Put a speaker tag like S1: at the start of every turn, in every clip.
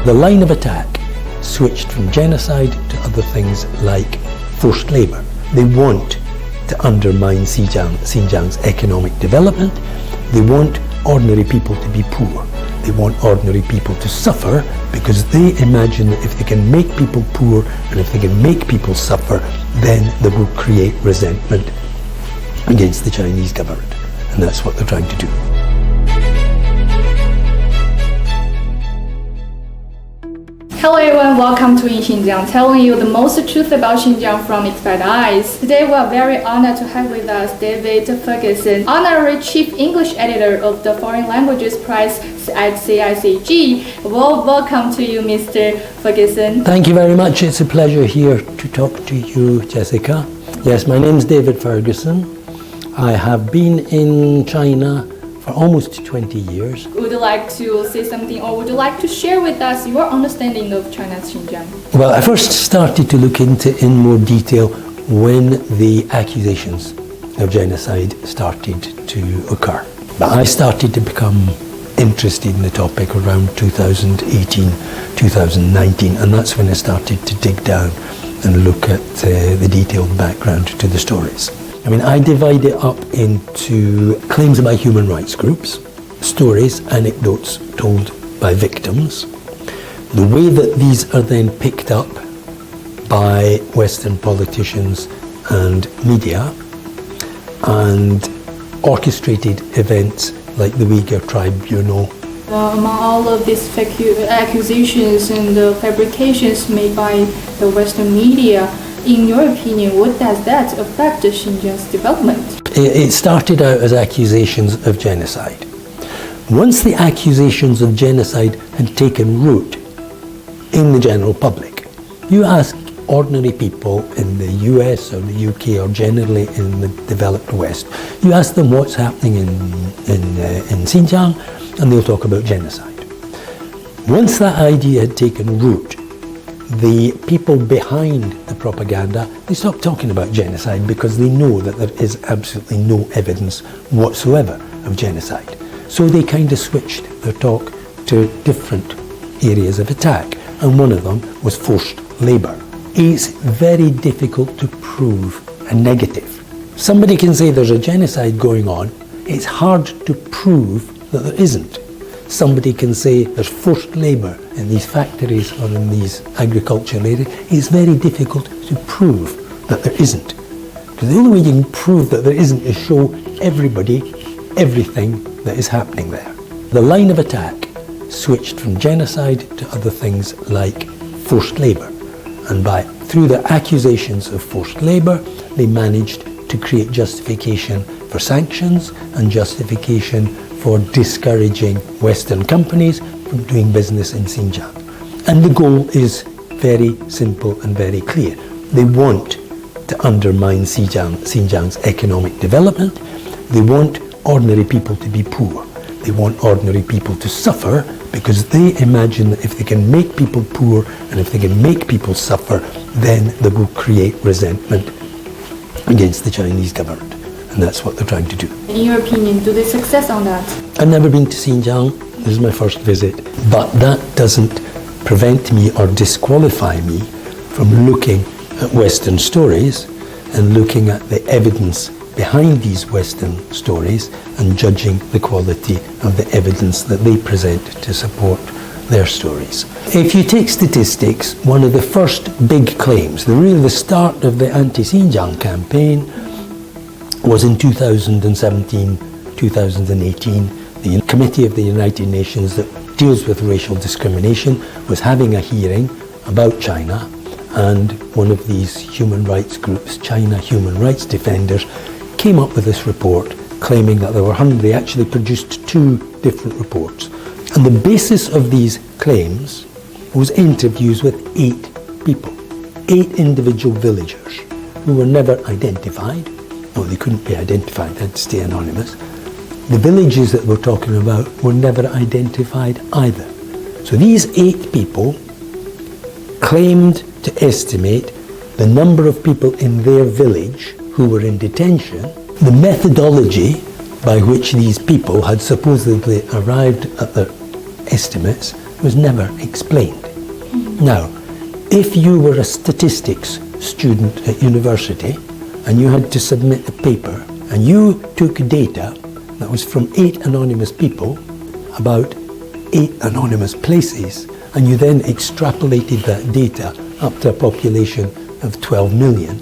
S1: The line of attack switched from genocide to other things like forced labour. They want to undermine Xinjiang's economic development. They want ordinary people to be poor. They want ordinary people to suffer because they imagine that if they can make people poor and if they can make people suffer, then they will create resentment against the Chinese government. And that's what they're trying to do.
S2: Hello everyone, welcome to InXinjiang, telling you the most truth about Xinjiang from expert eyes. Today we are very honored to have with us David Ferguson, honorary chief English editor of the Foreign Languages Prize at CICG. Well, welcome to you, Mr. Ferguson.
S1: Thank you very much. It's a pleasure here to talk to you, Jessica. Yes, my name is David Ferguson. I have been in China for almost 20 years.
S2: Would you like to say something, or would you like to share with us your understanding of China's Xinjiang?
S1: Well, I first started to look into in more detail when the accusations of genocide started to occur. But I started to become interested in the topic around 2018, 2019, and that's when I started to dig down and look at the detailed background to the stories. I mean, I divide it up into claims by human rights groups, stories, anecdotes told by victims, the way that these are then picked up by Western politicians and media, and orchestrated events like the Uyghur Tribunal.
S2: Among all of these accusations and the fabrications made by the Western media, in your opinion, what does that affect Xinjiang's development?
S1: It started out as accusations of genocide. Once the accusations of genocide had taken root in the general public, you ask ordinary people in the US or the UK or generally in the developed West, you ask them what's happening in Xinjiang, and they'll talk about genocide. Once that idea had taken root, the people behind the propaganda, they stopped talking about genocide because they know that there is absolutely no evidence whatsoever of genocide. So they kind of switched their talk to different areas of attack, and one of them was forced labour. It's very difficult to prove a negative. Somebody can say there's a genocide going on, it's hard to prove that there isn't. Somebody can say there's forced labour in these factories or in these agricultural areas. It's very difficult to prove that there isn't. Because the only way you can prove that there isn't is show everybody everything that is happening there. The line of attack switched from genocide to other things like forced labour. And through their accusations of forced labour, they managed to create justification for sanctions and justification for discouraging Western companies from doing business in Xinjiang. And the goal is very simple and very clear. They want to undermine Xinjiang's economic development. They want ordinary people to be poor. They want ordinary people to suffer because they imagine that if they can make people poor and if they can make people suffer, then they will create resentment against the Chinese government. And that's what they're trying to do.
S2: In your opinion, do they succeed on that?
S1: I've never been to Xinjiang. This is my first visit. But that doesn't prevent me or disqualify me from looking at Western stories and looking at the evidence behind these Western stories and judging the quality of the evidence that they present to support their stories. If you take statistics, one of the first big claims, really the start of the anti-Xinjiang campaign, was in 2017, 2018. The Committee of the United Nations that deals with racial discrimination was having a hearing about China, and one of these human rights groups, China Human Rights Defenders, came up with this report claiming that there were they actually produced 2 different reports. And the basis of these claims was interviews with 8 people, 8 individual villagers who were never identified. No, they couldn't be identified, they had to stay anonymous. The villages that we're talking about were never identified either. So these 8 people claimed to estimate the number of people in their village who were in detention. The methodology by which these people had supposedly arrived at their estimates was never explained. Now, if you were a statistics student at university and you had to submit a paper and you took data that was from 8 anonymous people about 8 anonymous places, and you then extrapolated that data up to a population of 12 million,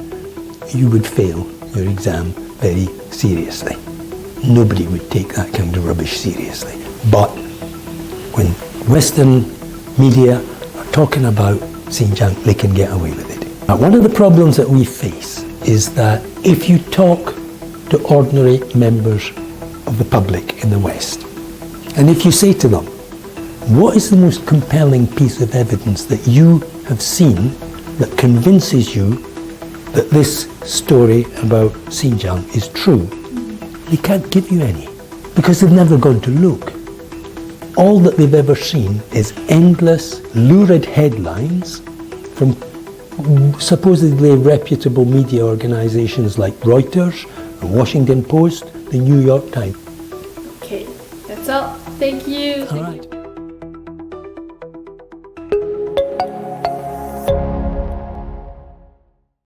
S1: you would fail your exam very seriously. Nobody would take that kind of rubbish seriously. But when Western media are talking about Xinjiang, they can get away with it. Now, one of the problems that we face is that if you talk to ordinary members of the public in the West, and if you say to them, what is the most compelling piece of evidence that you have seen that convinces you that this story about Xinjiang is true? They can't give you any, because they've never gone to look. All that they've ever seen is endless, lurid headlines from supposedly reputable media organizations like Reuters, the Washington Post, the New York Times.
S2: Okay, that's all. Thank you.
S1: All right.